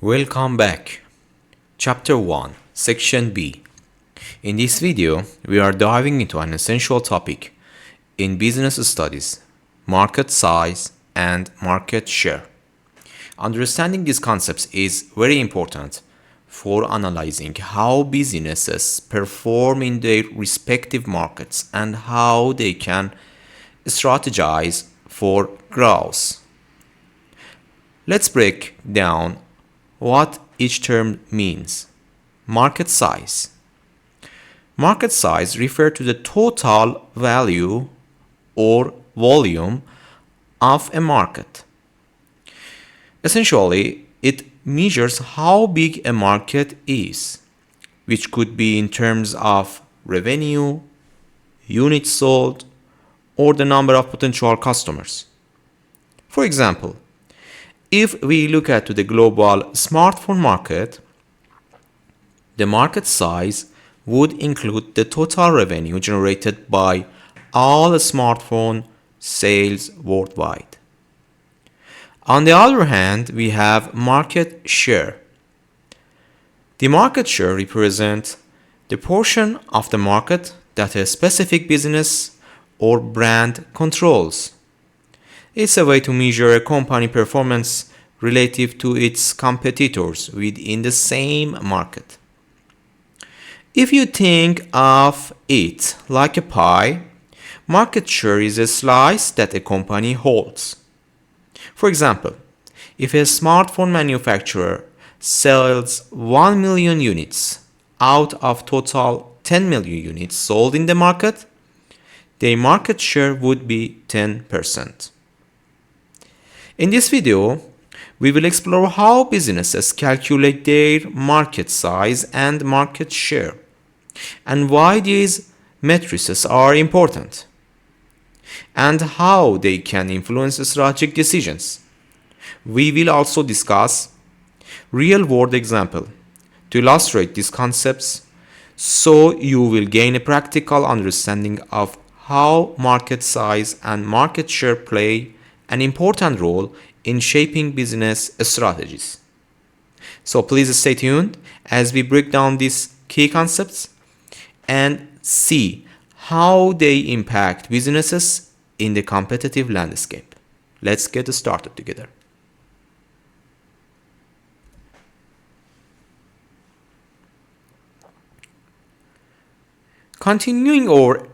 Welcome back. Chapter 1, Section B. In this video, we are diving into an essential topic in business studies, market size and market share. Understanding these concepts is very important for analyzing how businesses perform in their respective markets and how they can strategize for growth. Let's break down what each term means. Market size. Market size refers to the total value or volume of a market. Essentially, it measures how big a market is, which could be in terms of revenue, units sold, or the number of potential customers. For example, if we look at the global smartphone market, the market size would include the total revenue generated by all smartphone sales worldwide. On the other hand, we have market share. The market share represents the portion of the market that a specific business or brand controls. It's a way to measure a company performance relative to its competitors within the same market. If you think of it like a pie, market share is a slice that a company holds. For example, if a smartphone manufacturer sells 1 million units out of total 10 million units sold in the market, their market share would be 10%. In this video, we will explore how businesses calculate their market size and market share, and why these matrices are important, and how they can influence strategic decisions. We will also discuss real-world examples to illustrate these concepts so you will gain a practical understanding of how market size and market share play an important role in shaping business strategies. So please stay tuned as we break down these key concepts and see how they impact businesses in the competitive landscape. Let's get started together. Continuing our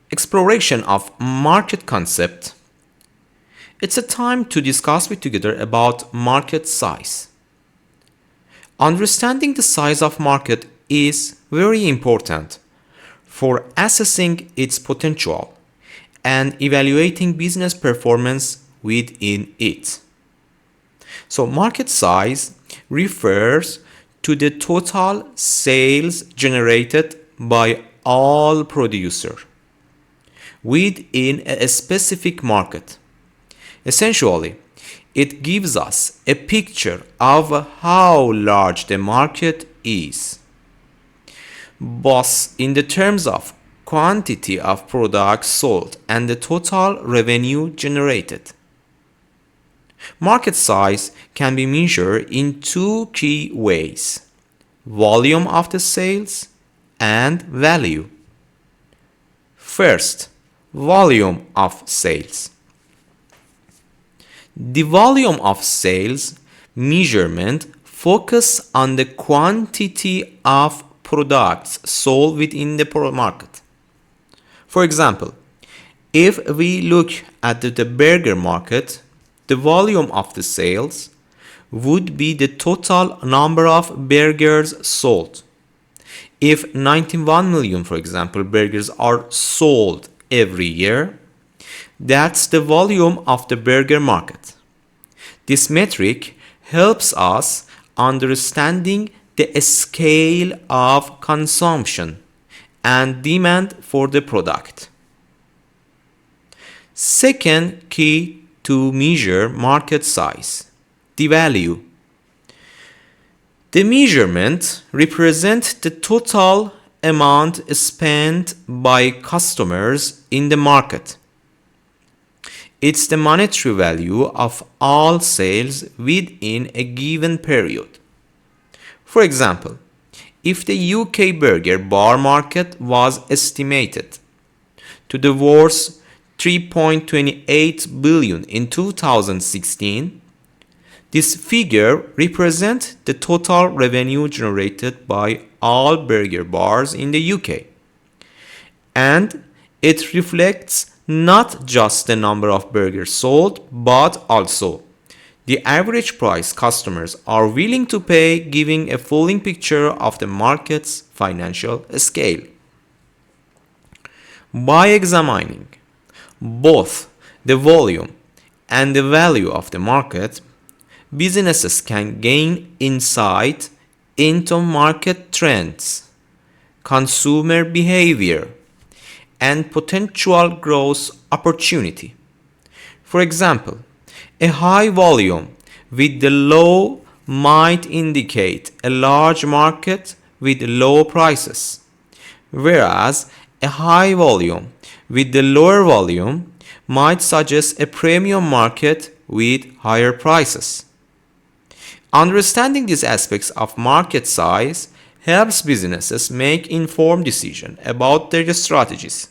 exploration of market concept, it's a time to discuss together about market size. Understanding the size of market is very important for assessing its potential and evaluating business performance within it. So market size refers to the total sales generated by all producers within a specific market. Essentially, it gives us a picture of how large the market is, both in the terms of quantity of products sold and the total revenue generated. Market size can be measured in two key ways: volume of the sales and value. First, volume of sales. The volume of sales measurement focuses on the quantity of products sold within the market. For example, if we look at the burger market, the volume of the sales would be the total number of burgers sold. If 91 million, for example, burgers are sold every year, that's the volume of the burger market. This metric helps us understanding the scale of consumption and demand for the product. Second key to measure market size, the value. The measurement represents the total amount spent by customers in the market. It's the monetary value of all sales within a given period. For example, if the UK burger bar market was estimated to be worth 3.28 billion in 2016, this figure represents the total revenue generated by all burger bars in the UK. And it reflects not just the number of burgers sold, but also the average price customers are willing to pay, giving a full picture of the market's financial scale. By examining both the volume and the value of the market, businesses can gain insight into market trends, consumer behavior, and potential growth opportunity. For example, a high volume with the low might indicate a large market with low prices, whereas a high volume with the lower volume might suggest a premium market with higher prices. Understanding these aspects of market size helps businesses make informed decisions about their strategies,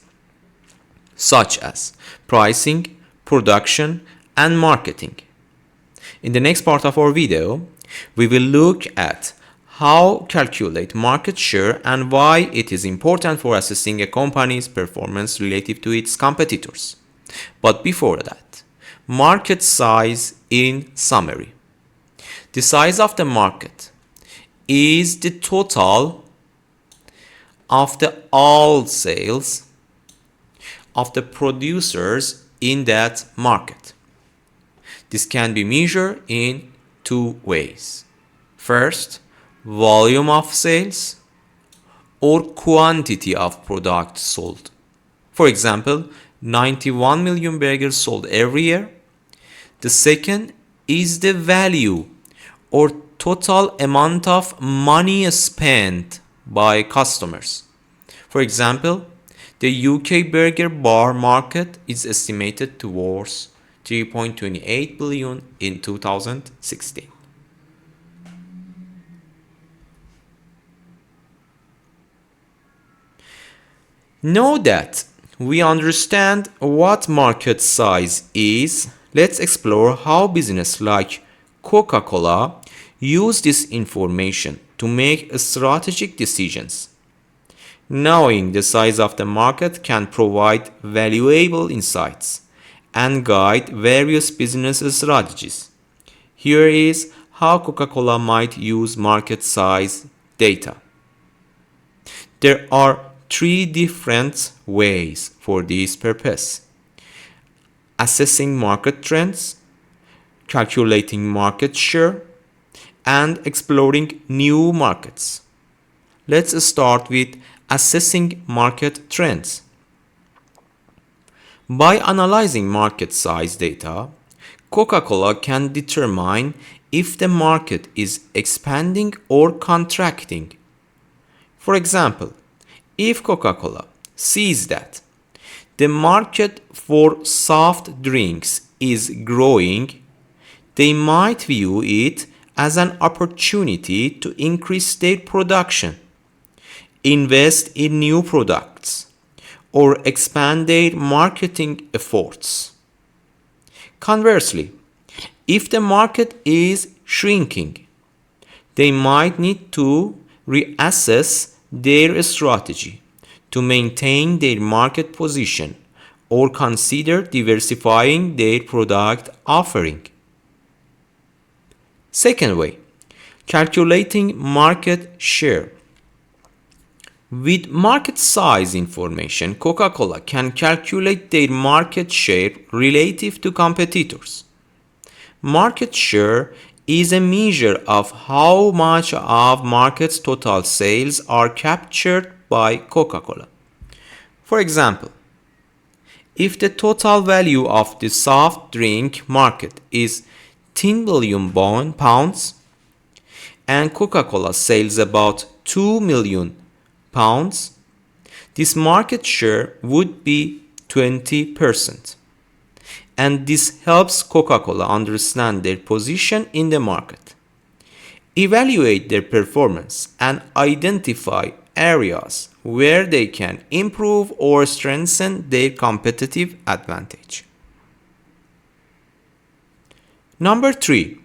such as pricing, production, and marketing. In the next part of our video, we will look at how to calculate market share and why it is important for assessing a company's performance relative to its competitors. But before that, market size in summary. The size of the market is the total of all sales of the producers in that market. This can be measured in two ways. First, volume of sales or quantity of products sold. For example, 91 million burgers sold every year. The second is the value or total amount of money spent by customers. For example, the UK burger bar market is estimated to worth 3.28 billion in 2016. Now that we understand what market size is, let's explore how businesses like Coca-Cola use this information to make strategic decisions. Knowing the size of the market can provide valuable insights and guide various business strategies. Here is how Coca-Cola might use market size data. There are three different ways for this purpose: assessing market trends, calculating market share, and exploring new markets. Let's start with assessing market trends. By analyzing market size data, Coca-Cola can determine if the market is expanding or contracting. For example, if Coca-Cola sees that the market for soft drinks is growing, they might view it as an opportunity to increase their production, invest in new products, or expand their marketing efforts. Conversely, if the market is shrinking, they might need to reassess their strategy to maintain their market position or consider diversifying their product offering. Second way, calculating market share. With market size information, Coca-Cola can calculate their market share relative to competitors. Market share is a measure of how much of market's total sales are captured by Coca-Cola. For example, if the total value of the soft drink market is 10 billion pounds and Coca-Cola sells about 2 million pounds, this market share would be 20%. And this helps Coca-Cola understand their position in the market. evaluate their performance, and identify areas where they can improve or strengthen their competitive advantage. Number 3,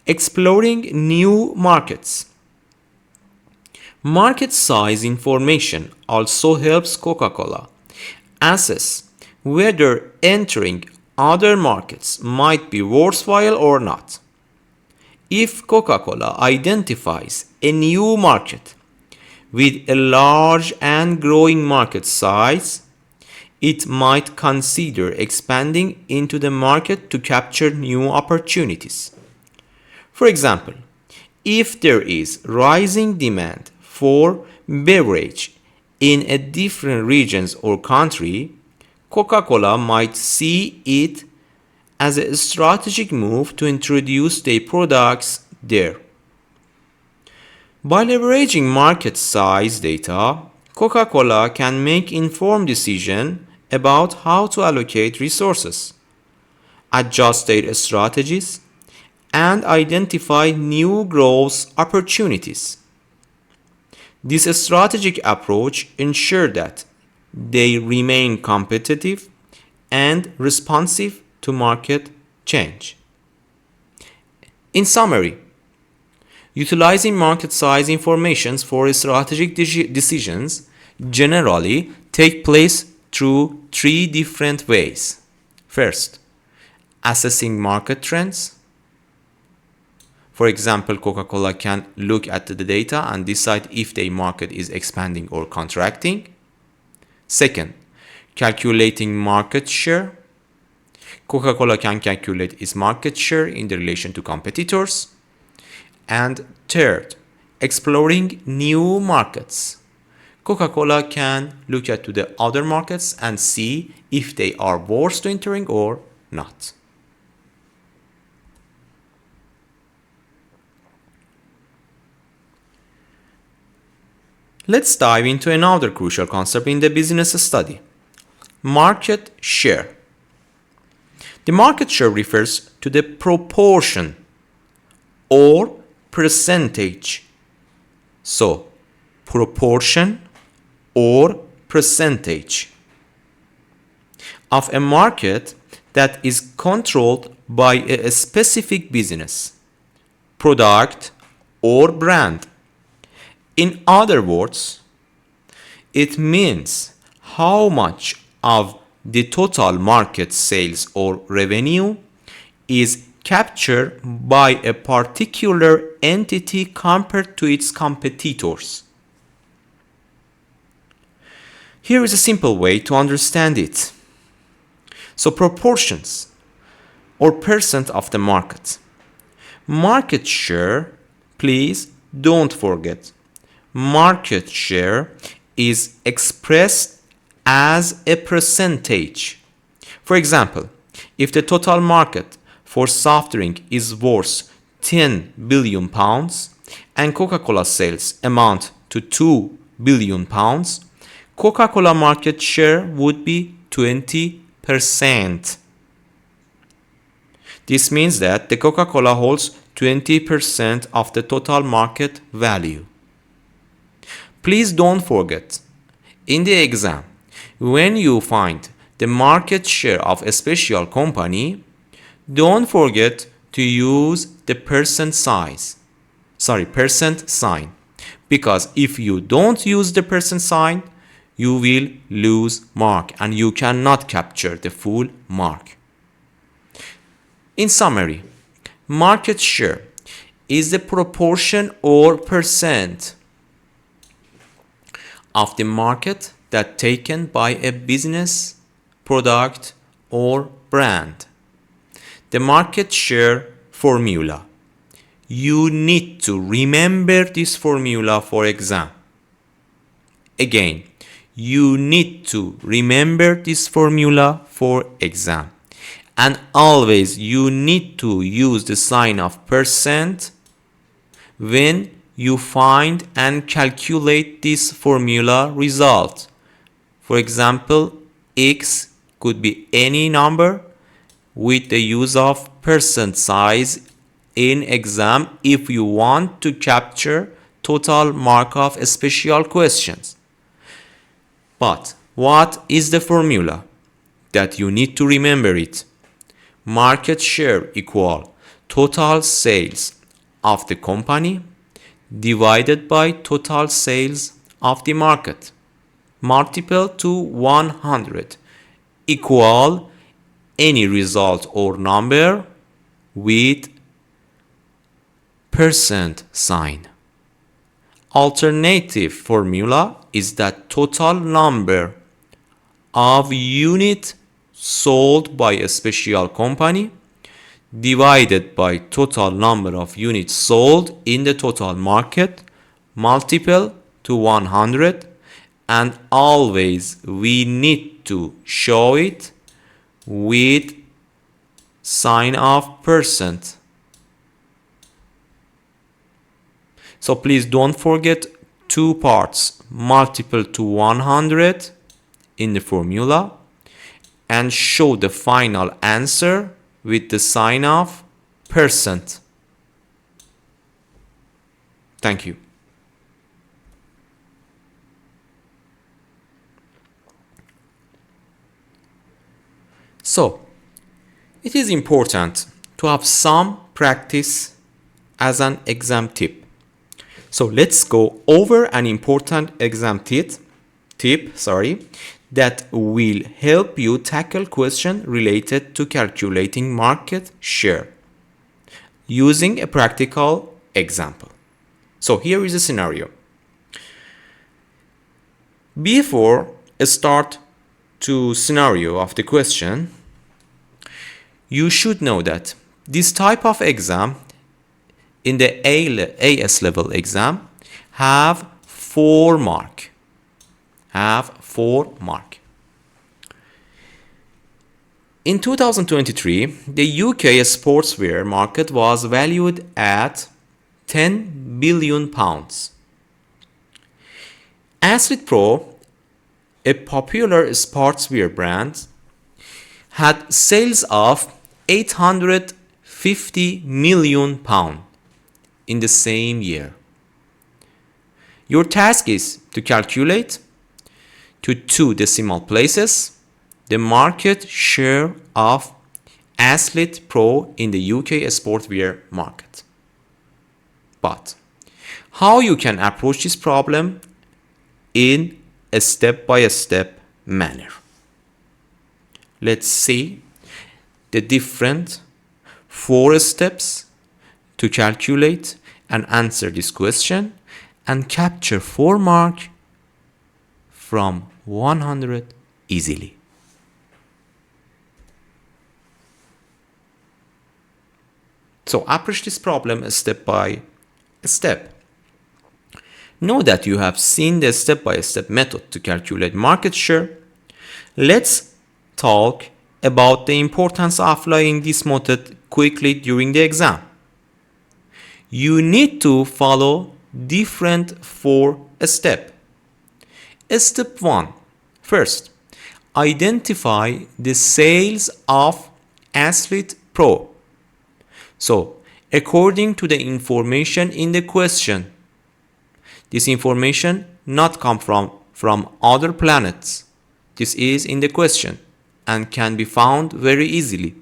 exploring new markets. Market size information also helps Coca-Cola assess whether entering other markets might be worthwhile or not. If Coca-Cola identifies a new market with a large and growing market size, it might consider expanding into the market to capture new opportunities. For example, if there is rising demand for beverage in a different regions or country, Coca-Cola might see it as a strategic move to introduce their products there. By leveraging market size data, Coca-Cola can make informed decisions about how to allocate resources, adjust their strategies, and identify new growth opportunities. This strategic approach ensures that they remain competitive and responsive to market change. In summary, utilizing market size information for strategic decisions generally take place through 3 different ways. First, assessing market trends. For example, Coca-Cola can look at the data and decide if their market is expanding or contracting. Second, calculating market share. Coca-Cola can calculate its market share in relation to competitors. And third, exploring new markets. Coca-Cola can look at the other markets and see if they are worth entering or not. Let's dive into another crucial concept in the business study: market share. The market share refers to the proportion or percentage. So, proportion or percentage of a market that is controlled by a specific business, product, or brand. In other words, it means how much of the total market sales or revenue is captured by a particular entity compared to its competitors. Here is a simple way to understand it. So, proportions or percent of the market. Market share, please don't forget, market share is expressed as a percentage. For example, if the total market for soft drink is worth 10 billion pounds and Coca-Cola sales amount to 2 billion pounds, Coca-Cola market share would be 20%. This means that the Coca-Cola holds 20% of the total market value. Please don't forget, in the exam, when you find the market share of a special company, don't forget to use the percent sign. Because if you don't use the percent sign, you will lose mark and you cannot capture the full mark. In summary, market share is the proportion or percent of the market that taken by a business, product, or brand. The market share formula. You need to remember this formula for exam. Again, you need to remember this formula for exam. And always you need to use the sign of percent when you find and calculate this formula result. For example, X could be any number with the use of percent size in exam if you want to capture total Markov special questions. But what is the formula? That you need to remember it. Market share equal total sales of the company divided by total sales of the market. Multiple to 100 equal any result or number with percent sign. Alternative formula is that total number of units sold by a special company divided by total number of units sold in the total market multiple to 100, and always we need to show it with sign of percent. So please don't forget two parts, multiple to 100 in the formula, and show the final answer with the sign of percent. Thank you. So, it is important to have some practice as an exam tip. So let's go over an important exam tip that will help you tackle questions related to calculating market share using a practical example. So here is a scenario. Before I start to scenario of the question, you should know that this type of exam in the AS level exam have 4 mark. In 2023, the UK sportswear market was valued at 10 billion pounds. AthletePro, a popular sportswear brand, had sales of 850 million pounds in the same year. Your task is to calculate to 2 decimal places the market share of AthletePro in the UK sportswear market. But how you can approach this problem in a step-by-step manner? Let's see the different 4 steps to calculate and answer this question and capture 4 marks from 100 easily. So approach this problem step by step. Know that you have seen the step-by-step method to calculate market share. Let's talk about the importance of applying this method quickly during the exam. You need to follow different 4 steps. Step 1. First, identify the sales of AthletePro. So, according to the information in the question, this information not come from other planets. This is in the question and can be found very easily.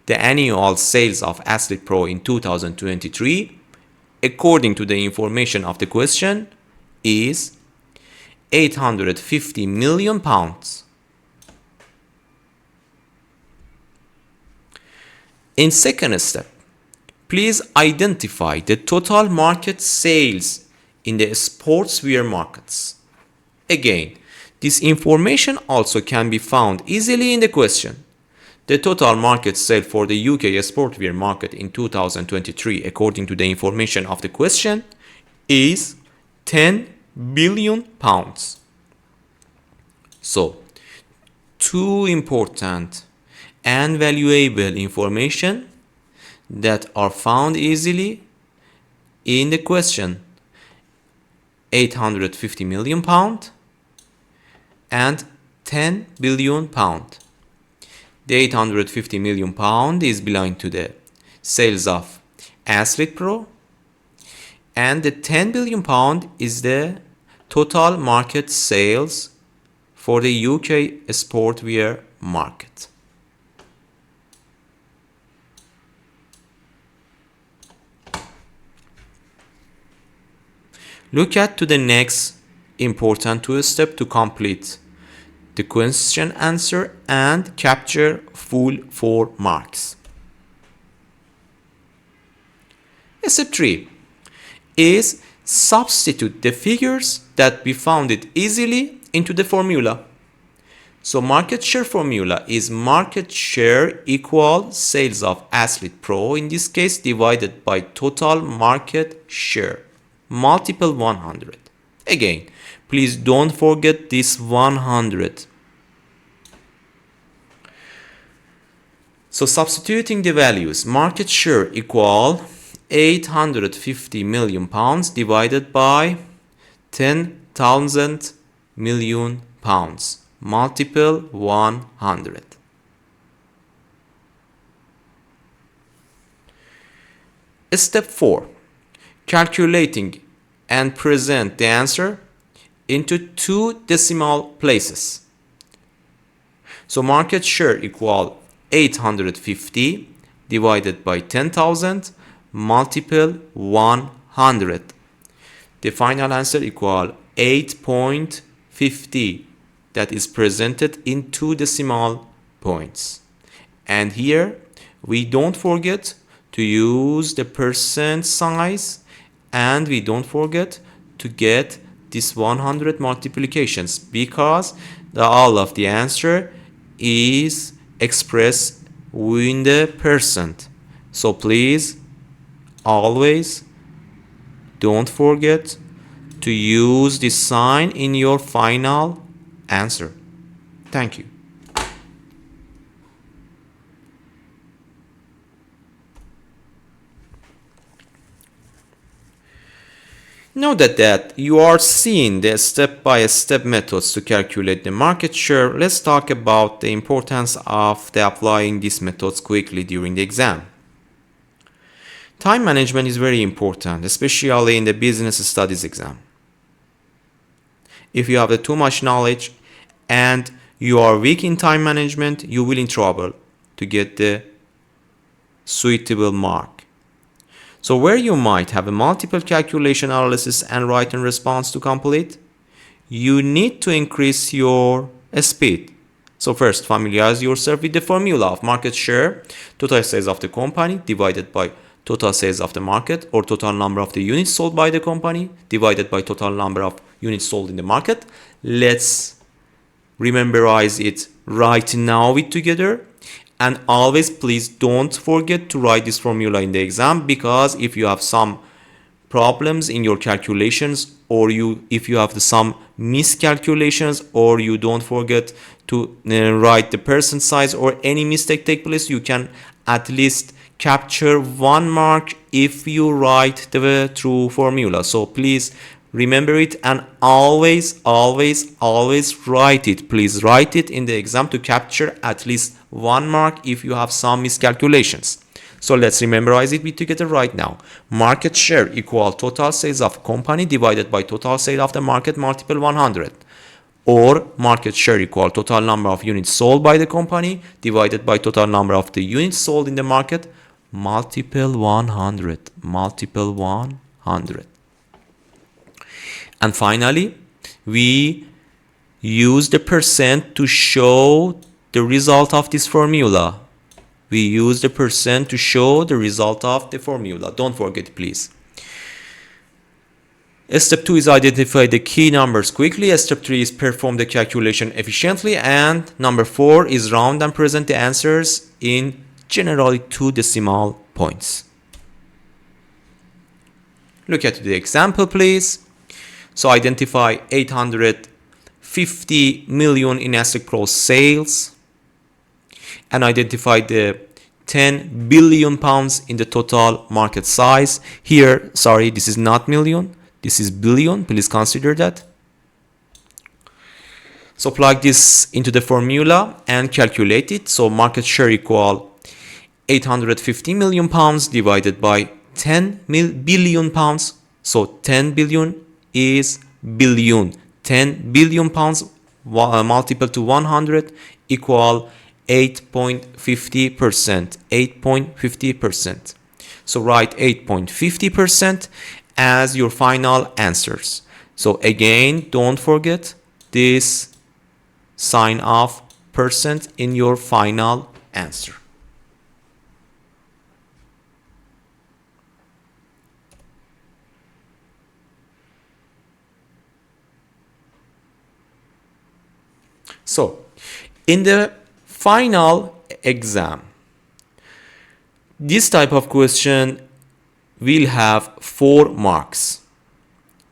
The annual sales of AthletePro in 2023, according to the information of the question, is 850 million pounds. In second step, please identify the total market sales in the sportswear markets. Again, this information also can be found easily in the question. The total market sale for the UK sportswear market in 2023, according to the information of the question, is 10 billion pounds. So, 2 important and valuable information that are found easily in the question: 850 million pound and 10 billion pound. The 850 million pound is belonging to the sales of AthletePro, and the 10 billion pound is the total market sales for the UK sportwear market. Look at to the next important two step to complete the question answer and capture full 4 marks. Step 3 is substitute the figures that we found it easily into the formula. So market share formula is market share equal sales of AthletePro, in this case divided by total market share, multiple 100. Again, please don't forget this 100. So substituting the values, market share equal 850 million pounds divided by 10,000 million pounds, multiple 100. Step 4, calculating and present the answer into 2 decimal places. So market share equal 850 divided by 10,000 multiple 100. The final answer equal 8.50, that is presented in 2 decimal points. And here we don't forget to use the percent size, and we don't forget to get this 100 multiplications, because all of the answer is expressed in the percent. So please always don't forget to use this sign in your final answer. Thank you. Now that you are seeing the step-by-step methods to calculate the market share, let's talk about the importance of applying these methods quickly during the exam. Time management is very important, especially in the business studies exam. If you have too much knowledge and you are weak in time management, you will in trouble to get the suitable mark. So where you might have a multiple calculation analysis and write-in response to complete, you need to increase your speed. So first, familiarize yourself with the formula of market share, total sales of the company divided by total sales of the market, or total number of the units sold by the company divided by total number of units sold in the market. Let's rememberize it right now together. And always please don't forget to write this formula in the exam, because if you have some problems in your calculations, or if you have some miscalculations, or you don't forget to write the percent size, or any mistake take place, you can at least capture 1 mark if you write the true formula. So please remember it, and always write it. Please write it in the exam to capture at least 1 mark if you have some miscalculations. So let's memorize it together right now. Market share equal total sales of company divided by total sales of the market multiple 100. Or market share equal total number of units sold by the company divided by total number of the units sold in the market multiple 100. Multiple 100. And finally, we use the percent to show the result of this formula. We use the percent to show the result of the formula. Don't forget, please. Step 2 is identify the key numbers quickly. Step 3 is perform the calculation efficiently. And number 4 is round and present the answers in generally 2 decimal points. Look at the example, please. So identify 850 million in AthletePro sales, and identify the 10 billion pounds in the total market size. Here, sorry, this is not million, this is billion. Please consider that. So plug this into the formula and calculate it. So market share equal 850 million pounds divided by billion pounds. So 10 billion is billion. 10 billion pounds multiple to 100 equal 8.50%. 8.50%. So write 8.50% as your final answers. So again, don't forget this sign of percent in your final answer. So in the final exam, this type of question will have 4 marks.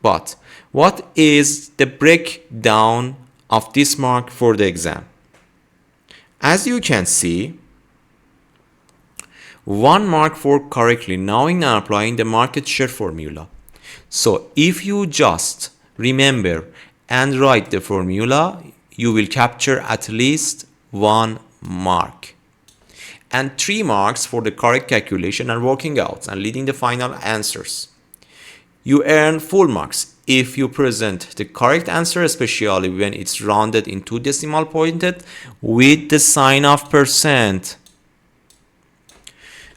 But what is the breakdown of this mark for the exam? As you can see, 1 mark for correctly knowing and applying the market share formula. So if you just remember and write the formula, you will capture at least 1 mark. And 3 marks for the correct calculation and working out and leading the final answers. You earn full marks if you present the correct answer, especially when it's rounded into decimal pointed with the sign of percent.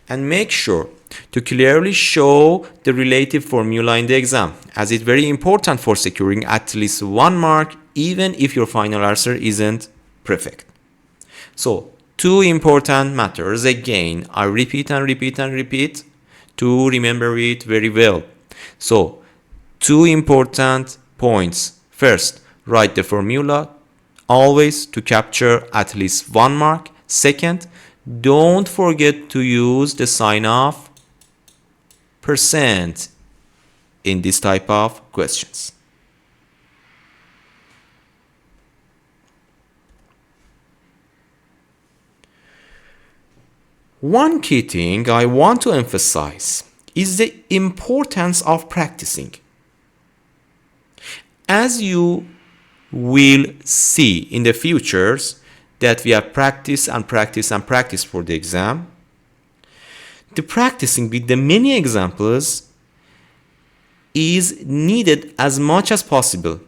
And make sure to clearly show the relative formula in the exam, as it's very important for securing at least 1 mark even if your final answer isn't perfect. So 2 important matters, again, I repeat and repeat and repeat to remember it very well. So 2 important points. First, write the formula always to capture at least 1 mark. Second, don't forget to use the sign of percent in this type of questions. One key thing I want to emphasize is the importance of practicing. As you will see in the futures that we have practice and practice and practice for the exam, the practicing with the many examples is needed as much as possible.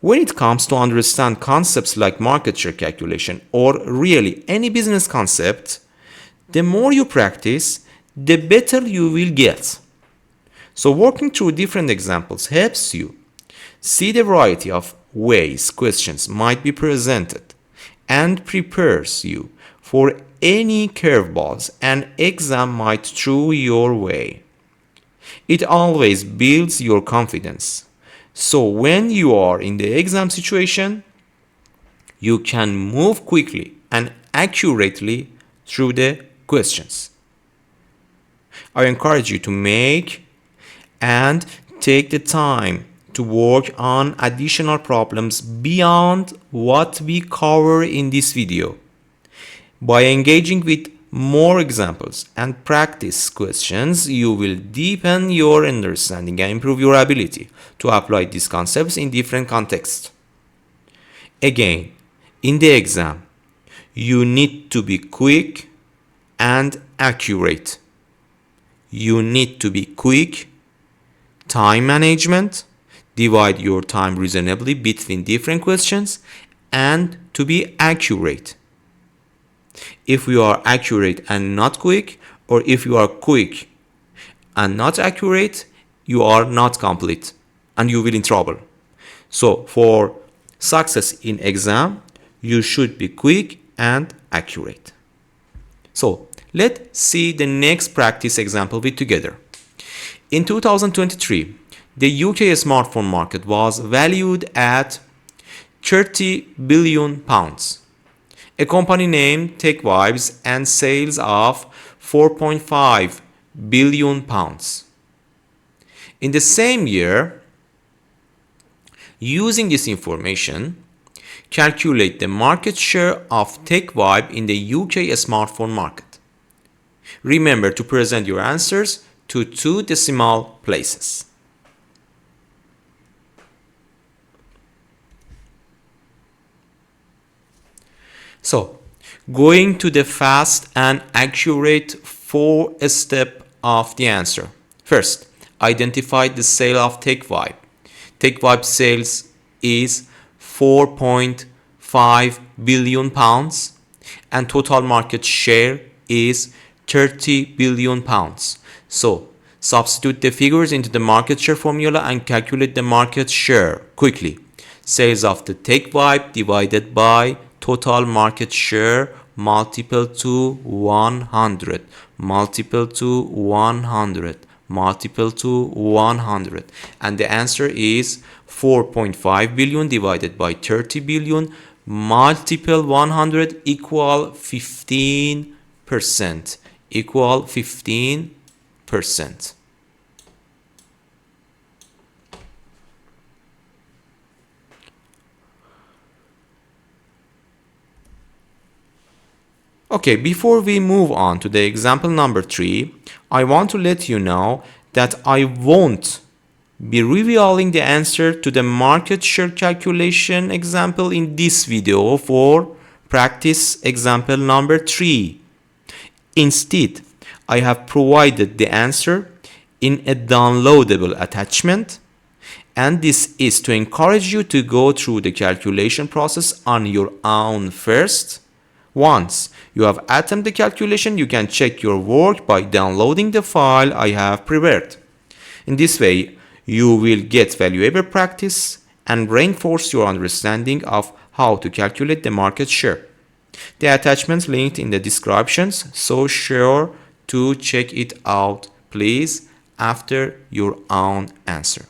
When it comes to understand concepts like market share calculation or really any business concept, the more you practice, the better you will get. So working through different examples helps you see the variety of ways questions might be presented and prepares you for any curveballs an exam might throw your way. It always builds your confidence. So when you are in the exam situation, you can move quickly and accurately through the questions. I encourage you to make and take the time to work on additional problems beyond what we cover in this video. By engaging with more examples and practice questions, you will deepen your understanding and improve your ability to apply these concepts in different contexts. Again, in the exam, you need to be quick and accurate. You need to be quick, time management, divide your time reasonably between different questions, and to be accurate. If you are accurate and not quick, or if you are quick and not accurate, you are not complete and you will in trouble. So for success in exam, you should be quick and accurate. So let's see the next practice example with together. In 2023, the UK smartphone market was valued at 30 billion pounds. A company named TechVibes and sales of 4.5 billion pounds. In the same year, using this information, calculate the market share of TechVibe in the UK smartphone market. Remember to present your answers to 2 decimal places. So, going to the fast and accurate 4-step of the answer. First, identify the sale of TechVibe. TechVibe sales is 4.5 billion pounds and total market share is 30 billion pounds. So substitute the figures into the market share formula and calculate the market share quickly. Sales of the TechVibe divided by total market share multiple to 100, multiple to 100, multiple to 100, and the answer is 4.5 billion divided by 30 billion multiple 100 equal 15%, equal 15%. Okay, before we move on to the example number 3, I want to let you know that I won't be revealing the answer to the market share calculation example in this video for practice example number 3. Instead, I have provided the answer in a downloadable attachment, and this is to encourage you to go through the calculation process on your own first. Once you have attempted the calculation, you can check your work by downloading the file I have prepared. In this way, you will get valuable practice and reinforce your understanding of how to calculate the market share. The attachment linked in the descriptions, so sure to check it out, please, after your own answer.